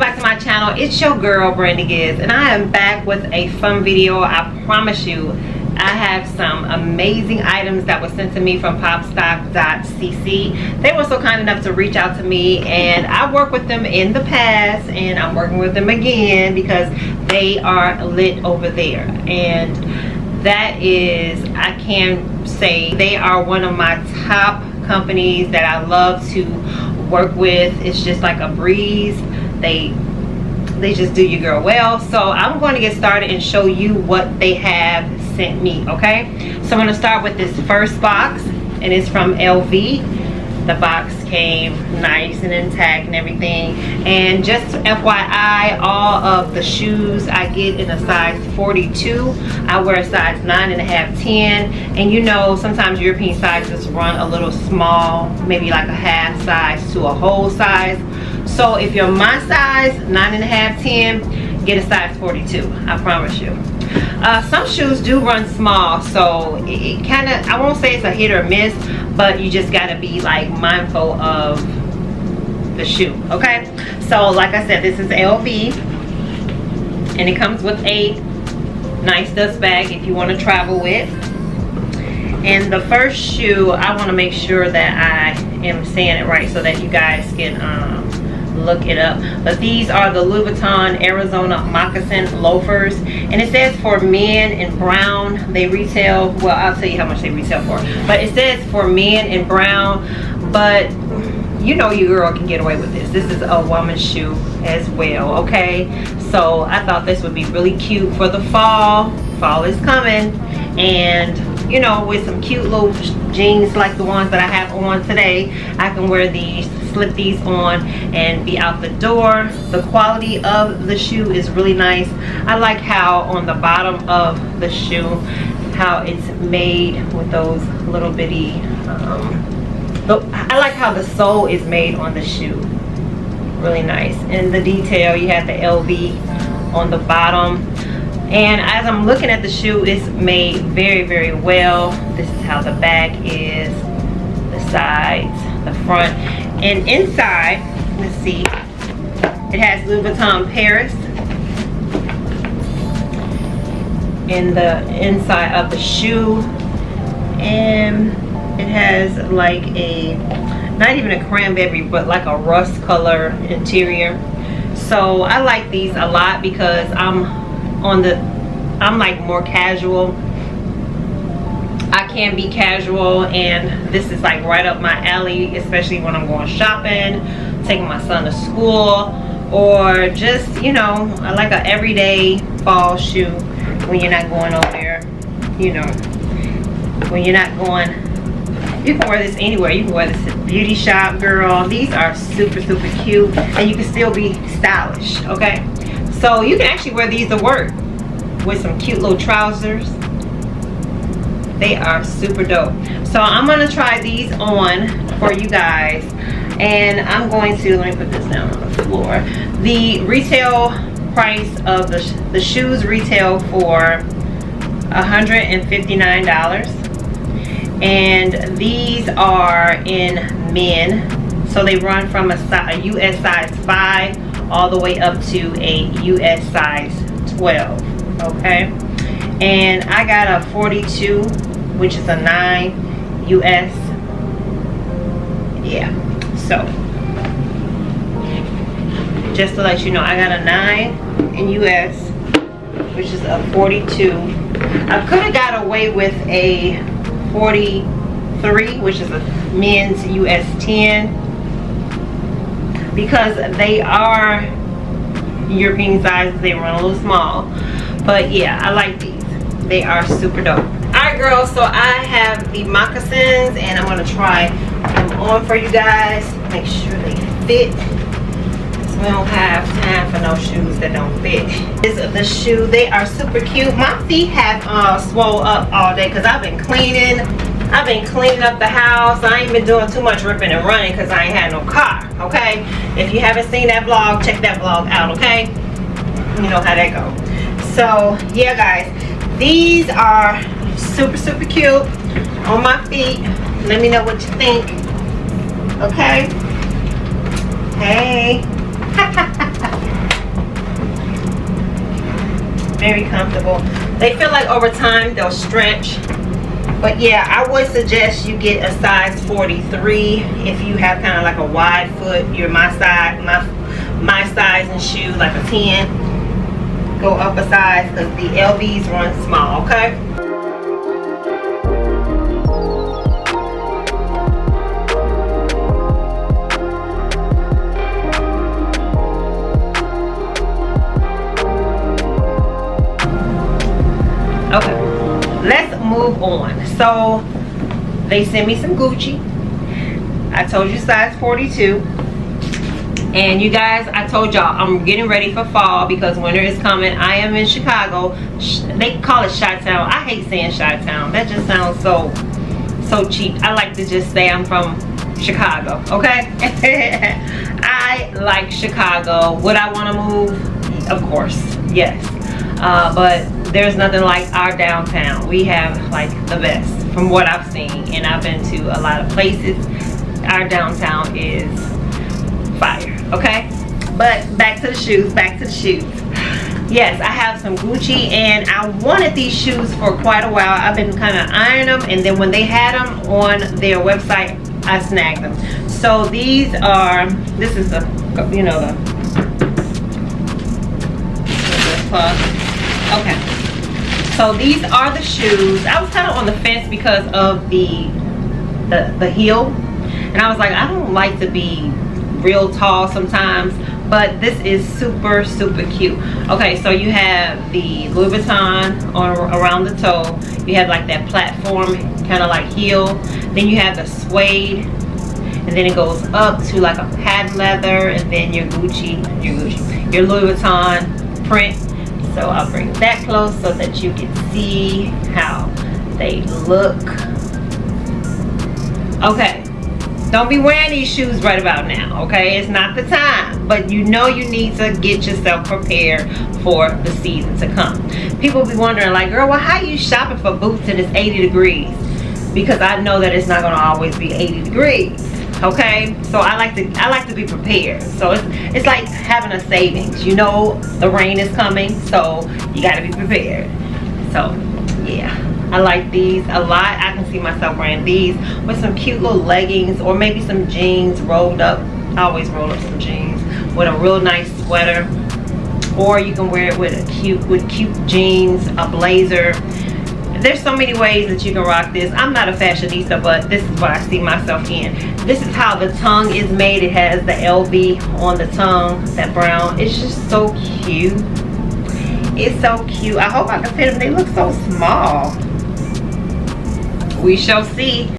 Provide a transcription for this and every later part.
back to my channel. It's your girl Brannygiz, and I am back with a fun video. I promise you I have some amazing items that were sent to me from popstock.cc. They were so kind enough to reach out to me, and I worked with them in the past and I'm working with them again because they are lit over there. And that is, I can say they are one of my top companies that I love to work with. It's just like a breeze. They just do your girl well. So I'm going to get started and show you what they have sent me. Okay, so I'm going to start with this first box, and it's from LV. The box came nice and intact and everything. And just FYI, all of the shoes I get in a size 42. I wear a size 9.5, 10. And you know, sometimes European sizes run a little small, maybe like a half size to a whole size. So if you're my size, 9.5, 10, get a size 42. I promise you. Some shoes do run small, so it kind of, I won't say it's a hit or miss, but you just got to be like mindful of the shoe. Okay, so like I said, this is LV, and it comes with a nice dust bag if you want to travel with. And the first shoe, I want to make sure that I am saying it right so that you guys can look it up. But these are the Louis Vuitton Arizona Moccasin Loafers, and it says for men in brown. They retail, well, I'll tell you how much they retail for, but it says for men in brown. But you know your girl can get away with this. This is a woman's shoe as well. Okay, so I thought this would be really cute for the fall. Fall is coming, and you know, with some cute little jeans like the ones that I have on today, I can wear these, slip these on, and be out the door. The quality of the shoe is really nice. I like how on the bottom of the shoe, how it's made with those little bitty, I like how the sole is made on the shoe. Really nice. And the detail, you have the LV on the bottom. And as I'm looking at the shoe, it's made very, very well. This is how the back is, the sides, the front, and inside, let's see, it has Louis Vuitton Paris in the inside of the shoe, and it has like a, not even a cranberry, but like a rust color interior. So I like these a lot because I'm like more casual. I can be casual, and this is like right up my alley, especially when I'm going shopping, taking my son to school, or just, you know, I like an everyday fall shoe when you're not going over there, you know, when you're not going, you can wear this anywhere. You can wear this at beauty shop, girl. These are super, super cute, and you can still be stylish. Okay, so you can actually wear these to work with some cute little trousers. They are super dope. So I'm gonna try these on for you guys, and I'm going to, let me put this down on the floor. The retail price of the shoes retail for $159, and these are in men, so they run from a US size 5 all the way up to a US size 12. Okay, and I got a 42, which is a 9 US. Yeah, so just to let you know, I got a 9 in US, which is a 42. I could have got away with a 43, which is a men's US 10, because they are European sizes. They run a little small. But yeah, I like these. They are super dope. Alright girls, so I have the moccasins, and I'm going to try them on for you guys. Make sure they fit. So we don't have time for no shoes that don't fit. This is the shoe. They are super cute. My feet have swole up all day because I've been cleaning. I've been cleaning up the house. I ain't been doing too much ripping and running because I ain't had no car. Okay? If you haven't seen that vlog, check that vlog out. Okay? You know how that goes. So yeah guys, these are super, super cute on my feet. Let me know what you think. Okay, hey. very comfortable. They feel like over time they'll stretch. But yeah, I would suggest you get a size 43 if you have kind of like a wide foot. You're my size in shoe, like a 10. Go up a size because the LVs run small, okay? Okay, let's move on. So they sent me some Gucci. I told you size 42. And you guys, I told y'all I'm getting ready for fall because winter is coming. I am in Chicago. They call it Chi-Town. I hate saying Chi-Town. That just sounds so cheap. I like to just say I'm from Chicago, okay? I like Chicago. Would I want to move? Of course, yes. But there's nothing like our downtown. We have like the best from what I've seen, and I've been to a lot of places. Our downtown is fire, okay? But back to the shoes, Yes, I have some Gucci, and I wanted these shoes for quite a while. I've been kind of eyeing them, and then when they had them on their website, I snagged them. So these are, this is the, you know, okay. So these are the shoes. I was kind of on the fence because of the heel, and I was like, I don't like to be real tall sometimes, but this is super cute. Okay, so you have the Louis Vuitton on around the toe. You have like that platform kind of like heel. Then you have the suede, and then it goes up to like a patent leather, and then your your Louis Vuitton print. So I'll bring that close so that you can see how they look. Okay, don't be wearing these shoes right about now, okay? It's not the time, but you know you need to get yourself prepared for the season to come. People be wondering like, girl, well, how you shopping for boots and it's 80 degrees? Because I know that it's not gonna always be 80 degrees. Okay, so I like to be prepared. So it's like having a savings. You know the rain is coming, so you got to be prepared. So yeah, I like these a lot. I can see myself wearing these with some cute little leggings, or maybe some jeans rolled up. I always roll up some jeans with a real nice sweater, or you can wear it with cute jeans, a blazer. There's so many ways that you can rock this. I'm not a fashionista, but this is what I see myself in. This is how the tongue is made. It has the LV on the tongue, that brown. It's just so cute. It's so cute. I hope I can fit them. They look so small. We shall see.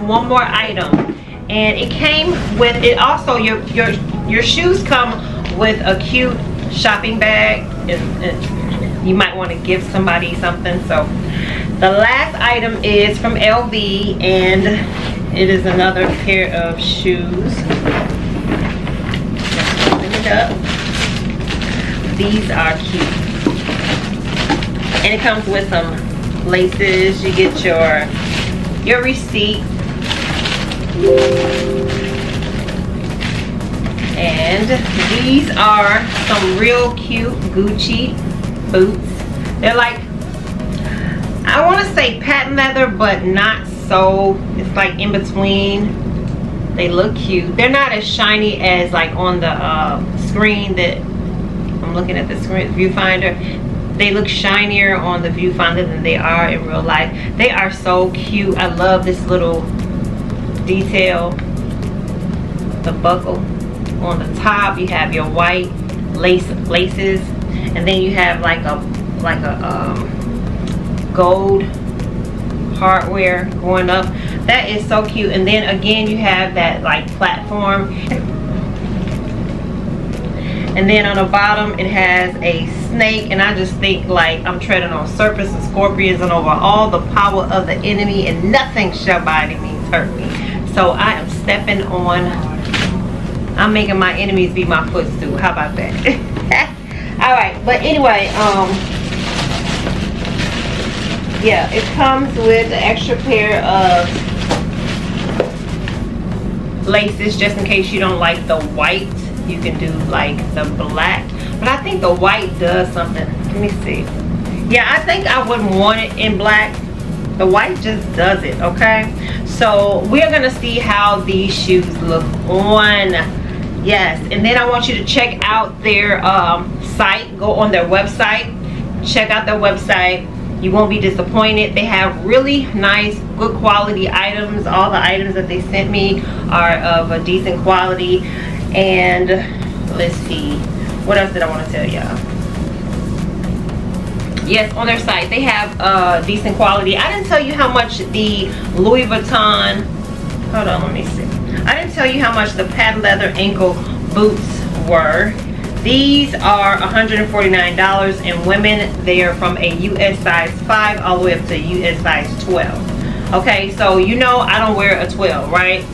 One more item, and it came with it also. Your shoes come with a cute shopping bag, and you might want to give somebody something. So the last item is from LV, and it is another pair of shoes. Just open it up. These are cute, and it comes with some laces. You get your receipt. And these are some real cute Gucci boots. They're like, I want to say patent leather, but not so. It's like in between. They look cute. They're not as shiny as like on the screen that I'm looking at, the screen viewfinder. They look shinier on the viewfinder than they are in real life. They are so cute. I love this little detail, the buckle on the top. You have your white laces, and then you have like a gold hardware going up. That is so cute. And then again, you have that like platform. And then on the bottom, it has a snake. And I just think like I'm treading on serpents and scorpions and over all the power of the enemy, and nothing shall by any means hurt me. So I am stepping on, I'm making my enemies be my footstool. How about that? All right, but anyway, yeah, it comes with an extra pair of laces just in case you don't like the white. You can do like the black, but I think the white does something. Let me see. Yeah, I think I wouldn't want it in black. The white just does it. Okay, so we're gonna see how these shoes look on. Yes, and then I want you to check out their site. Go on their website, check out their website. You won't be disappointed. They have really nice, good quality items. All the items that they sent me are of a decent quality. And let's see, what else did I want to tell y'all? Yes, on their site they have decent quality. I didn't tell you how much the Louis Vuitton, hold on, let me see. I didn't tell you how much the patent leather ankle boots were. These are $149, and women, they are from a US size 5 all the way up to US size 12. Okay, so you know I don't wear a 12, right?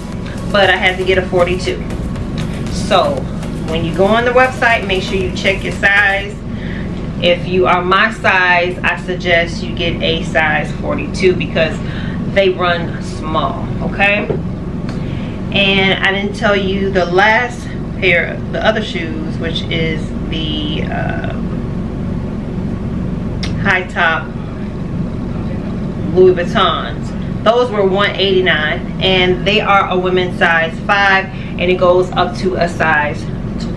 But I had to get a 42. So when you go on the website, make sure you check your size. If you are my size, I suggest you get a size 42 because they run small. Okay, and I didn't tell you the last pair, the other shoes, which is the high top Louis Vuittons. Those were $189, and they are a women's size 5, and it goes up to a size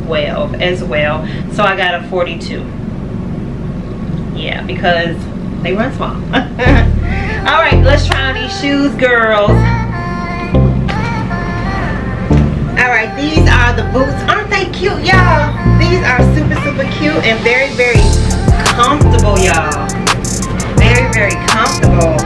12 as well. So I got a 42. Yeah, because they run small. All right, let's try on these shoes, girls. All right, these are the boots. Aren't they cute, y'all? These are super, super cute and very, very comfortable, y'all. Very, very comfortable.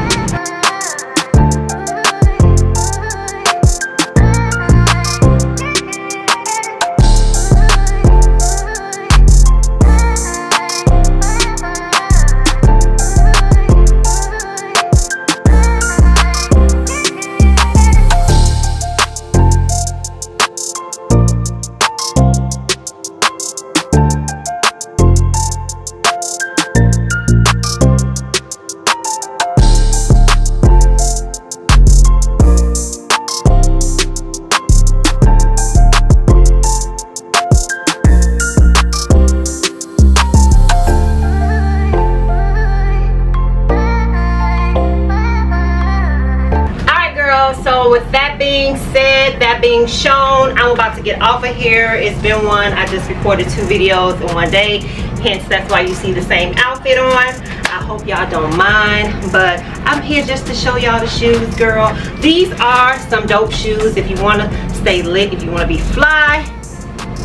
So with that being said, that being shown, I'm about to get off of here. It's been one. I just recorded 2 videos in one day, hence that's why you see the same outfit on. I hope y'all don't mind, but I'm here just to show y'all the shoes, girl. These are some dope shoes. If you want to stay lit, if you want to be fly,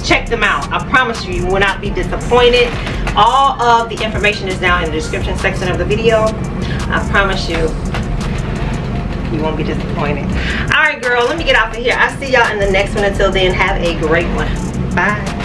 check them out. I promise you, you will not be disappointed. All of the information is down in the description section of the video. I promise you, you won't be disappointed. All right, girl, let me get off of here. I'll see y'all in the next one. Until then, have a great one. Bye.